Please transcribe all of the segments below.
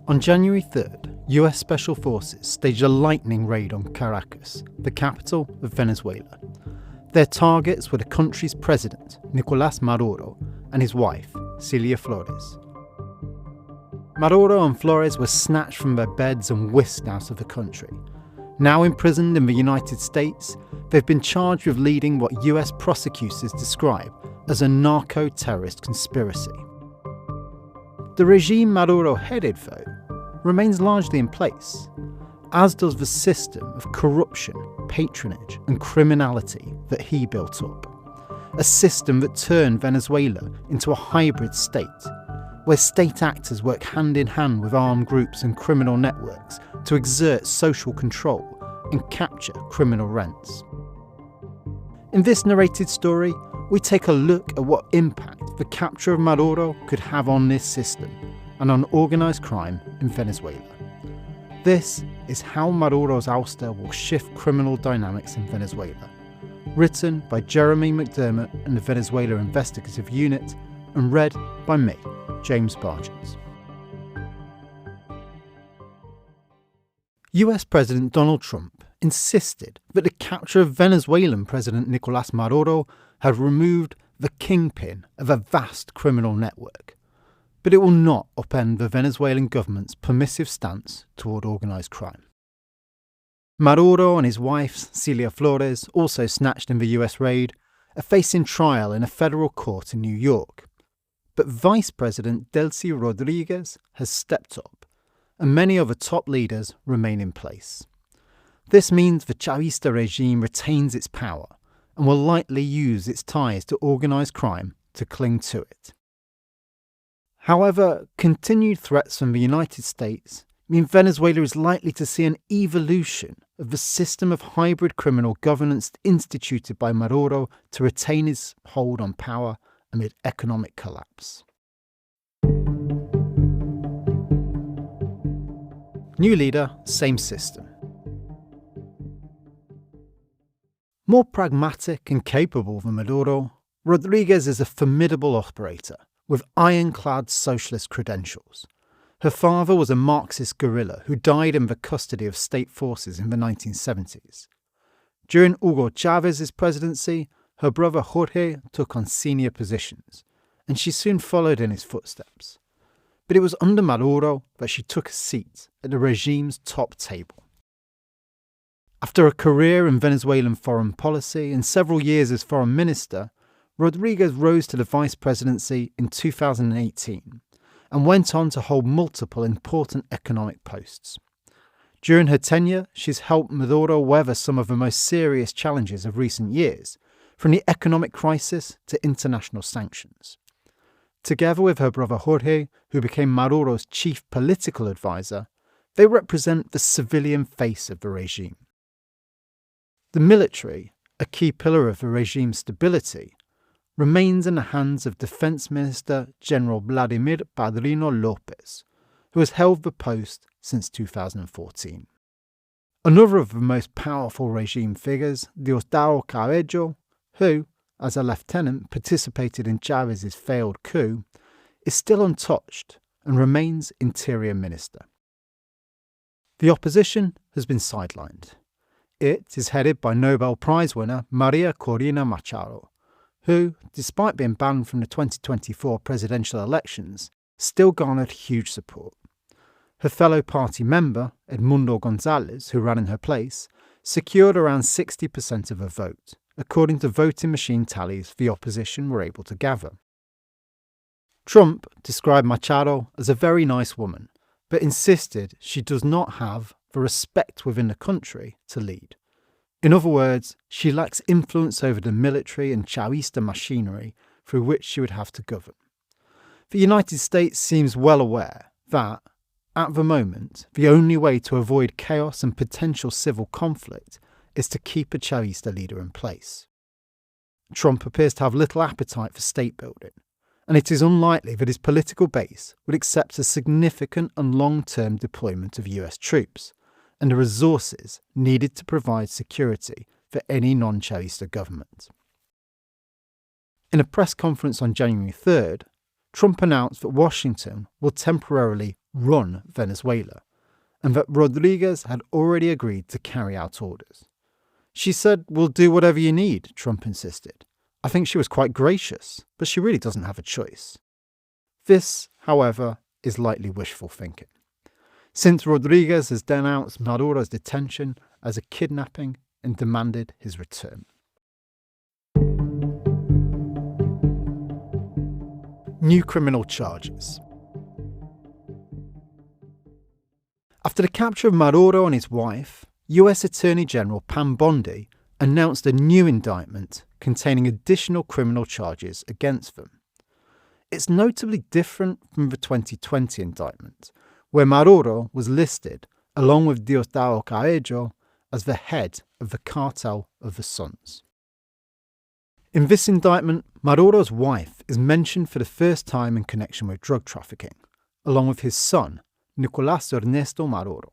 On January 3rd, US Special Forces staged a lightning raid on Caracas, the capital of Venezuela. Their targets were the country's president, Nicolás Maduro, and his wife, Cilia Flores. Maduro and Flores were snatched from their beds and whisked out of the country. Now imprisoned in the United States, they've been charged with leading what US prosecutors describe as a narco-terrorist conspiracy. The regime Maduro headed, though, remains largely in place, as does the system of corruption, patronage and criminality that he built up. A system that turned Venezuela into a hybrid state, where state actors work hand in hand with armed groups and criminal networks to exert social control and capture criminal rents. In this narrated story, we take a look at what impact the capture of Maduro could have on this system and on organised crime in Venezuela. This is How Maduro's Ouster Will Shift Criminal Dynamics in Venezuela, written by Jeremy McDermott and the Venezuela Investigative Unit, and read by me, James Bargett. US President Donald Trump insisted that the capture of Venezuelan President Nicolás Maduro had removed the kingpin of a vast criminal network, but it will not upend the Venezuelan government's permissive stance toward organised crime. Maduro and his wife, Cilia Flores, also snatched in the US raid, are facing trial in a federal court in New York. But Vice President Delcy Rodriguez has stepped up, and many other top leaders remain in place. This means the Chavista regime retains its power and will likely use its ties to organised crime to cling to it. However, continued threats from the United States mean Venezuela is likely to see an evolution of the system of hybrid criminal governance instituted by Maduro to retain his hold on power amid economic collapse. New leader, same system. More pragmatic and capable than Maduro, Rodriguez is a formidable operator with ironclad socialist credentials. Her father was a Marxist guerrilla who died in the custody of state forces in the 1970s. During Hugo Chávez's presidency, her brother Jorge took on senior positions, and she soon followed in his footsteps. But it was under Maduro that she took a seat at the regime's top table. After a career in Venezuelan foreign policy and several years as foreign minister, Rodriguez rose to the vice presidency in 2018 and went on to hold multiple important economic posts. During her tenure, she's helped Maduro weather some of the most serious challenges of recent years, from the economic crisis to international sanctions. Together with her brother Jorge, who became Maduro's chief political advisor, they represent the civilian face of the regime. The military, a key pillar of the regime's stability, remains in the hands of Defense Minister General Vladimir Padrino Lopez, who has held the post since 2014. Another of the most powerful regime figures, Diosdado Cabello, who, as a lieutenant, participated in Chávez's failed coup, is still untouched and remains Interior Minister. The opposition has been sidelined. It is headed by Nobel Prize winner Maria Corina Machado, who, despite being banned from the 2024 presidential elections, still garnered huge support. Her fellow party member, Edmundo González, who ran in her place, secured around 60% of the vote, according to voting machine tallies the opposition were able to gather. Trump described Machado as a very nice woman, but insisted she does not have the respect within the country to lead. In other words, she lacks influence over the military and Chavista machinery through which she would have to govern. The United States seems well aware that, at the moment, the only way to avoid chaos and potential civil conflict is to keep a Chavista leader in place. Trump appears to have little appetite for state building, and it is unlikely that his political base would accept a significant and long-term deployment of US troops, and the resources needed to provide security for any non-Chavista government. In a press conference on January 3rd, Trump announced that Washington will temporarily run Venezuela, and that Rodriguez had already agreed to carry out orders. She said, "We'll do whatever you need," Trump insisted. I think she was quite gracious, but she really doesn't have a choice. This, however, is likely wishful thinking, since Rodriguez has denounced Maduro's detention as a kidnapping and demanded his return. New criminal charges. After the capture of Maduro and his wife, US Attorney General Pam Bondi announced a new indictment containing additional criminal charges against them. It's notably different from the 2020 indictment, where Maduro was listed, along with Diosdado Cabello, as the head of the Cartel of the Suns. In this indictment, Maduro's wife is mentioned for the first time in connection with drug trafficking, along with his son, Nicolás Ernesto Maduro.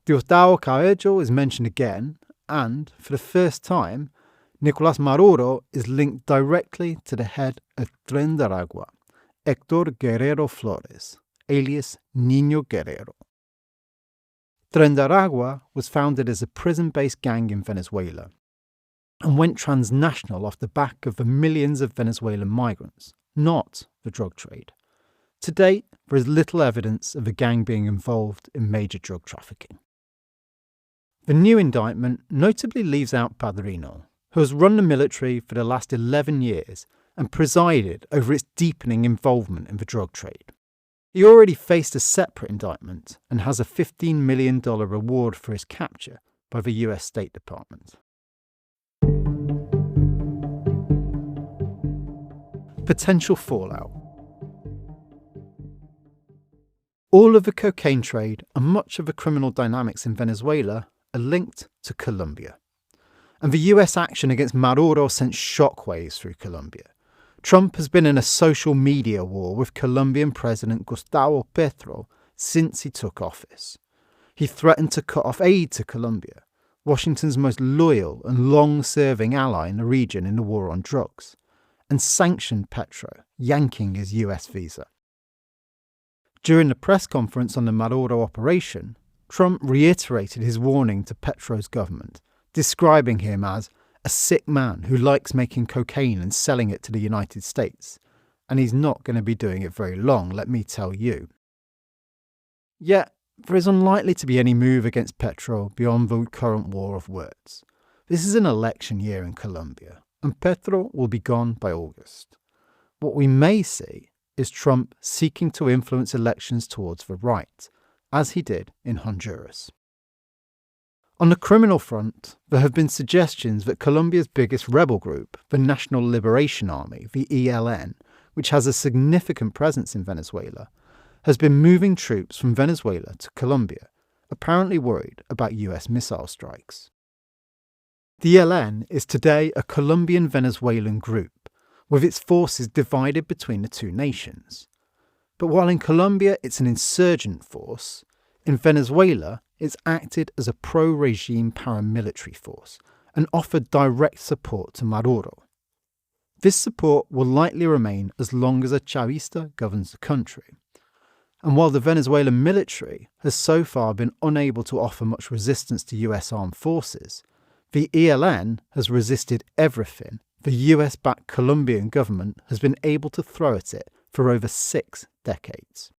Diosdado Cabello is mentioned again, and, for the first time, Nicolás Maduro is linked directly to the head of Tren de Aragua, Héctor Guerrero Flores, alias Niño Guerrero. Tren de Aragua was founded as a prison-based gang in Venezuela and went transnational off the back of the millions of Venezuelan migrants, not the drug trade. To date, there is little evidence of the gang being involved in major drug trafficking. The new indictment notably leaves out Padrino, who has run the military for the last 11 years and presided over its deepening involvement in the drug trade. He already faced a separate indictment and has a $15 million reward for his capture by the US State Department. Potential fallout. All of the cocaine trade and much of the criminal dynamics in Venezuela are linked to Colombia. And the US action against Maduro sent shockwaves through Colombia. Trump has been in a social media war with Colombian President Gustavo Petro since he took office. He threatened to cut off aid to Colombia, Washington's most loyal and long-serving ally in the region in the war on drugs, and sanctioned Petro, yanking his US visa. During the press conference on the Maduro operation, Trump reiterated his warning to Petro's government, describing him as a sick man who likes making cocaine and selling it to the United States, and he's not going to be doing it very long, let me tell you. Yet, there is unlikely to be any move against Petro beyond the current war of words. This is an election year in Colombia, and Petro will be gone by August. What we may see is Trump seeking to influence elections towards the right, as he did in Honduras. On the criminal front, there have been suggestions that Colombia's biggest rebel group, the National Liberation Army, the ELN, which has a significant presence in Venezuela, has been moving troops from Venezuela to Colombia, apparently worried about US missile strikes. The ELN is today a Colombian-Venezuelan group, with its forces divided between the two nations. But while in Colombia it's an insurgent force, in Venezuela it's acted as a pro-regime paramilitary force and offered direct support to Maduro. This support will likely remain as long as a Chavista governs the country. And while the Venezuelan military has so far been unable to offer much resistance to US armed forces, the ELN has resisted everything the US-backed Colombian government has been able to throw at it for over 6 decades.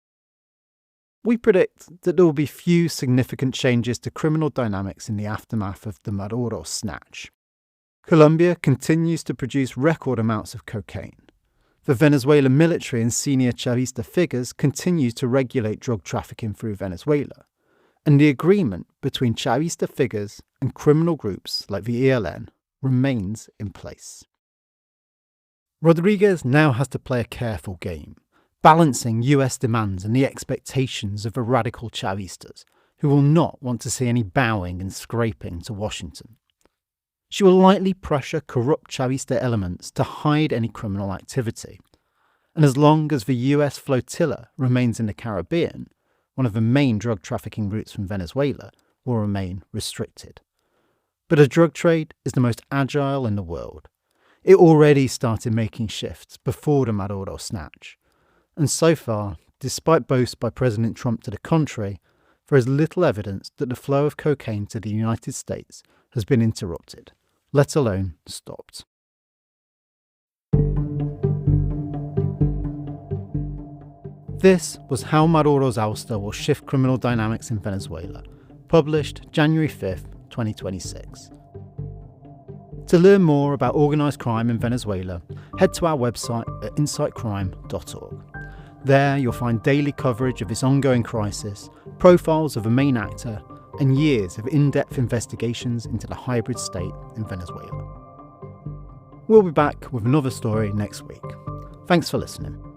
We predict that there will be few significant changes to criminal dynamics in the aftermath of the Maduro snatch. Colombia continues to produce record amounts of cocaine. The Venezuelan military and senior Chavista figures continue to regulate drug trafficking through Venezuela, and the agreement between Chavista figures and criminal groups like the ELN remains in place. Rodriguez now has to play a careful game, balancing US demands and the expectations of the radical Chavistas, who will not want to see any bowing and scraping to Washington. She will likely pressure corrupt Chavista elements to hide any criminal activity, and as long as the US flotilla remains in the Caribbean, one of the main drug trafficking routes from Venezuela will remain restricted. But the drug trade is the most agile in the world. It already started making shifts before the Maduro snatch, and so far despite boasts by President Trump to the contrary, there is little evidence that the flow of cocaine to the United States has been interrupted, let alone stopped. This was How Maduro's Ouster Will Shift Criminal Dynamics in Venezuela, published January 5th, 2026. To learn more about organised crime in Venezuela, head to our website at insightcrime.org. There you'll find daily coverage of this ongoing crisis, profiles of a main actor, and years of in-depth investigations into the hybrid state in Venezuela. We'll be back with another story next week. Thanks for listening.